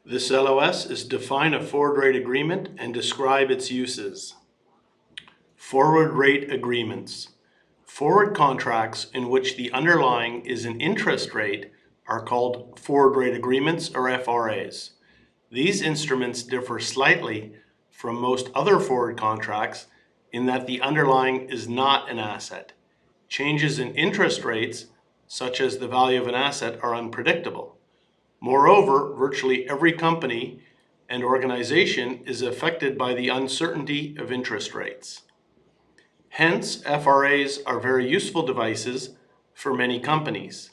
This LOS is define a forward rate agreement and describe its uses. Forward rate agreements. Forward contracts in which the underlying is an interest rate are called forward rate agreements or FRAs. These instruments differ slightly from most other forward contracts in that the underlying is not an asset. Changes in interest rates, such as the value of an asset, are unpredictable. Moreover, virtually every company and organization is affected by the uncertainty of interest rates. Hence, FRAs are very useful devices for many companies.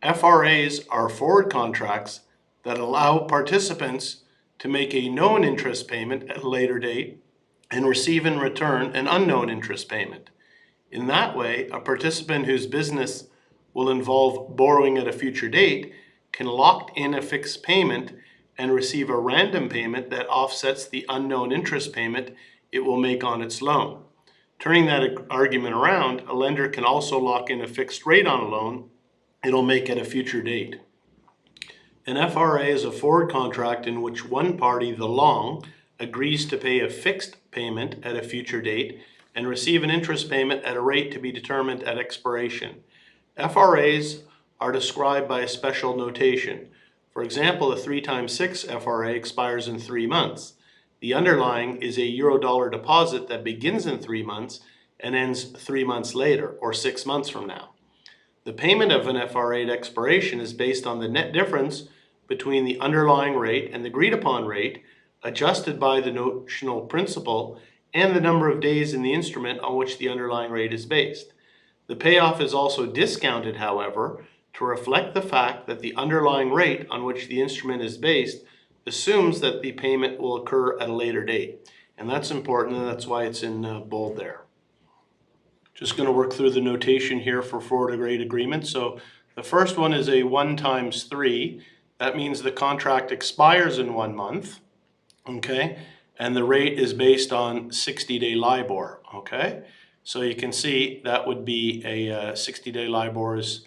FRAs are forward contracts that allow participants to make a known interest payment at a later date and receive in return an unknown interest payment. In that way, a participant whose business will involve borrowing at a future date can lock in a fixed payment and receive a random payment that offsets the unknown interest payment it will make on its loan. Turning that argument around, a lender can also lock in a fixed rate on a loan it'll make at a future date. An FRA is a forward contract in which one party, the long, agrees to pay a fixed payment at a future date and receive an interest payment at a rate to be determined at expiration. FRAs are described by a special notation. For example, a 3x6 FRA expires in 3 months. The underlying is a euro-dollar deposit that begins in 3 months and ends 3 months later, or 6 months from now. The payment of an FRA at expiration is based on the net difference between the underlying rate and the agreed upon rate, adjusted by the notional principal and the number of days in the instrument on which the underlying rate is based. The payoff is also discounted, however, to reflect the fact that the underlying rate on which the instrument is based assumes that the payment will occur at a later date. And that's important, and that's why it's in bold there. Just going to work through the notation here for forward rate agreements. So the first one is a 1 times 3. That means the contract expires in 1 month, okay? And the rate is based on 60-day LIBOR, okay? So you can see that would be a 60-day LIBOR is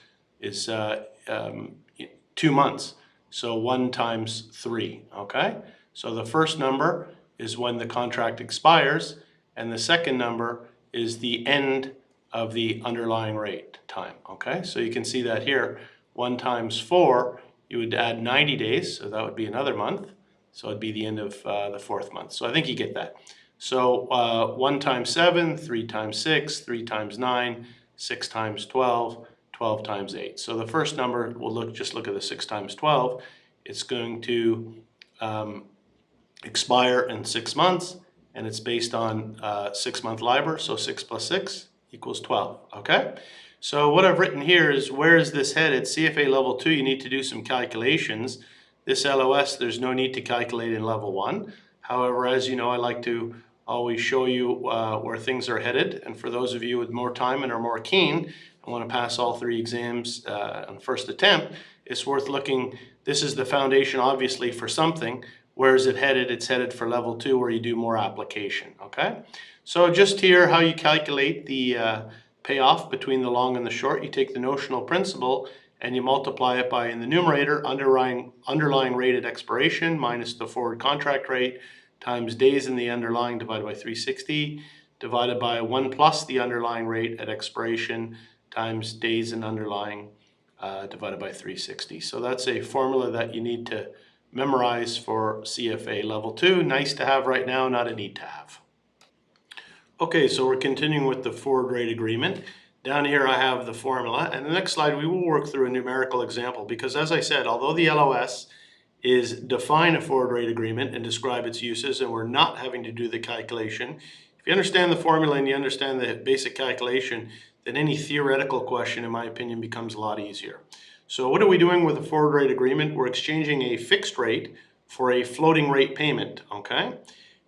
2 months. So 1 times 3, okay? So the first number is when the contract expires, and the second number is the end of the underlying rate time, okay? So you can see that here, 1 times 4, you would add 90 days, so that would be another month. So it'd be the end of the 4th month. So I think you get that. So 1 times 7, 3 times 6, 3 times 9, 6 times 12, 12 times 8. So the first number, we'll just look at the 6 times 12. It's going to expire in 6 months, and it's based on 6-month LIBOR, so 6 plus 6 equals 12, okay? So what I've written here is, where is this headed? CFA level 2, you need to do some calculations. This LOS, there's no need to calculate in level 1. However, as you know, I like to always show you where things are headed. And for those of you with more time and are more keen, I want to pass all 3 exams on first attempt, it's worth looking. This is the foundation, obviously, for something. Where is it headed? It's headed for level 2, where you do more application, okay? So just here, how you calculate the payoff between the long and the short. You take the notional principal and you multiply it by, in the numerator, underlying rate at expiration minus the forward contract rate times days in the underlying divided by 360 divided by 1 plus the underlying rate at expiration times days in underlying divided by 360. So that's a formula that you need to memorize for CFA level 2. Nice to have right now, not a need to have. Okay, so we're continuing with the forward rate agreement. Down here I have the formula, and the next slide we will work through a numerical example, because as I said, although the LOS is define a forward rate agreement and describe its uses, and we're not having to do the calculation, if you understand the formula and you understand the basic calculation, then any theoretical question, in my opinion, becomes a lot easier. So what are we doing with a forward rate agreement? We're exchanging a fixed rate for a floating rate payment, okay?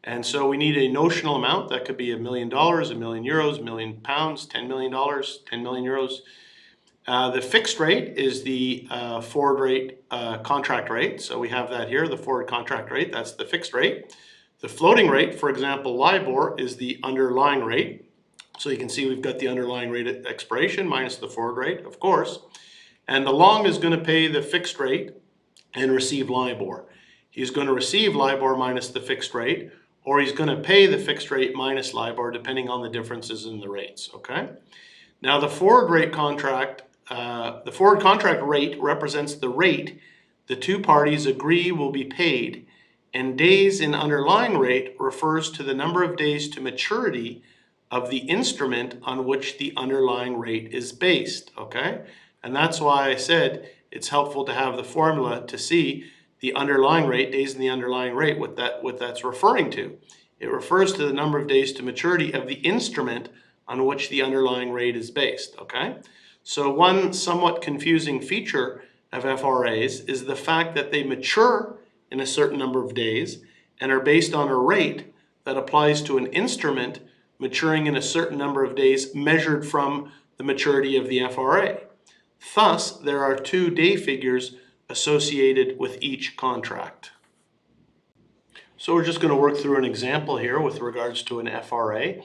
And so we need a notional amount. That could be $1 million, €1 million, £1 million, $10 million, 10 million euros. The fixed rate is the forward rate contract rate. So we have that here, the forward contract rate. That's the fixed rate. The floating rate, for example, LIBOR, is the underlying rate. So you can see we've got the underlying rate at expiration minus the forward rate, of course. And the long is going to pay the fixed rate and receive LIBOR. he's going to receive LIBOR minus the fixed rate, or he's going to pay the fixed rate minus LIBOR depending on the differences in the rates, okay? Now the forward contract rate represents the rate the two parties agree will be paid, and days in underlying rate refers to the number of days to maturity of the instrument on which the underlying rate is based, okay? And that's why I said it's helpful to have the formula to see the underlying rate, days in the underlying rate, what that's referring to. It refers to the number of days to maturity of the instrument on which the underlying rate is based, okay? So one somewhat confusing feature of FRAs is the fact that they mature in a certain number of days and are based on a rate that applies to an instrument maturing in a certain number of days measured from the maturity of the FRA. Thus, there are two day figures associated with each contract. So we're just going to work through an example here with regards to an FRA.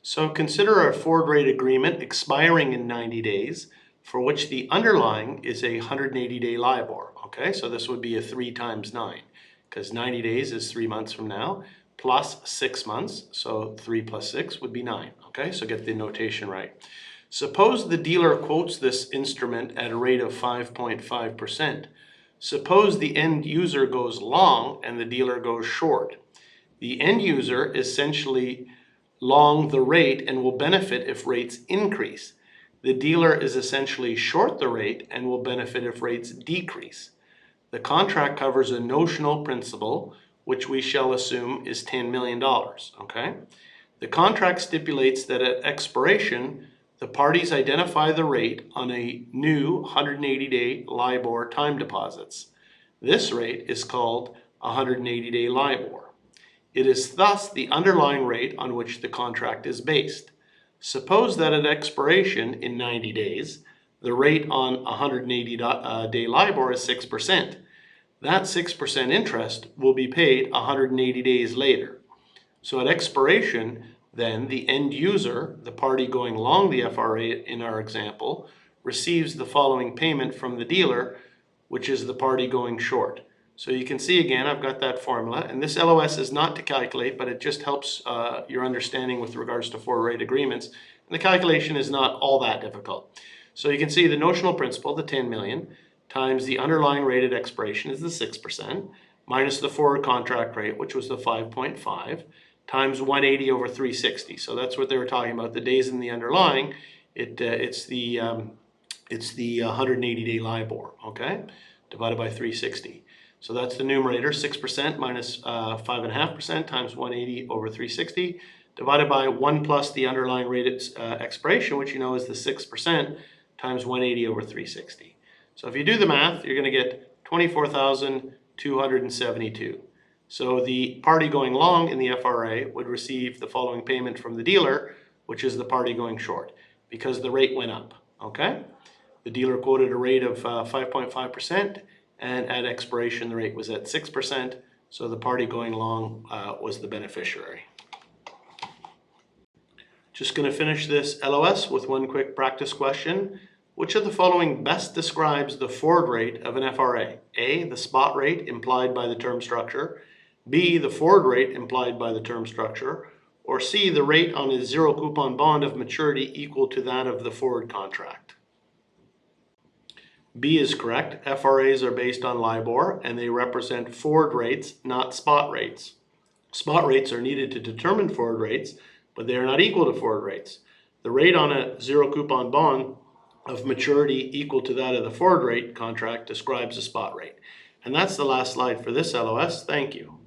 So consider a forward rate agreement expiring in 90 days for which the underlying is a 180-day LIBOR. Okay, so this would be a 3 times 9 because 90 days is 3 months from now plus 6 months. So 3 plus 6 would be 9. Okay, so get the notation right. Suppose the dealer quotes this instrument at a rate of 5.5%. Suppose the end user goes long and the dealer goes short. The end user essentially long the rate and will benefit if rates increase. The dealer is essentially short the rate and will benefit if rates decrease. The contract covers a notional principal, which we shall assume is $10 million, okay? The contract stipulates that at expiration, the parties identify the rate on a new 180-day LIBOR time deposits. This rate is called 180-day LIBOR. It is thus the underlying rate on which the contract is based. Suppose that at expiration in 90 days, the rate on 180-day LIBOR is 6%. That 6% interest will be paid 180 days later. So at expiration, then the end user, the party going long the FRA in our example, receives the following payment from the dealer, which is the party going short. So you can see again, I've got that formula, and this LOS is not to calculate, but it just helps your understanding with regards to forward rate agreements. And the calculation is not all that difficult. So you can see the notional principal, the 10 million, times the underlying rate at expiration is the 6%, minus the forward contract rate, which was the 5.5, times 180 over 360. So that's what they were talking about, the days in the underlying. It's the 180-day LIBOR, okay, divided by 360. So that's the numerator, 6% minus 5.5% times 180 over 360, divided by 1 plus the underlying rate at expiration, which you know is the 6%, times 180 over 360. So if you do the math, you're going to get 24,272. So the party going long in the FRA would receive the following payment from the dealer, which is the party going short, because the rate went up, okay? The dealer quoted a rate of 5.5%, and at expiration the rate was at 6%, so the party going long was the beneficiary. Just going to finish this LOS with one quick practice question. Which of the following best describes the forward rate of an FRA? A, the spot rate implied by the term structure, B, the forward rate implied by the term structure, or C, the rate on a zero coupon bond of maturity equal to that of the forward contract? B is correct. FRAs are based on LIBOR and they represent forward rates, not spot rates. Spot rates are needed to determine forward rates, but they are not equal to forward rates. The rate on a zero coupon bond of maturity equal to that of the forward rate contract describes a spot rate. And that's the last slide for this LOS. Thank you.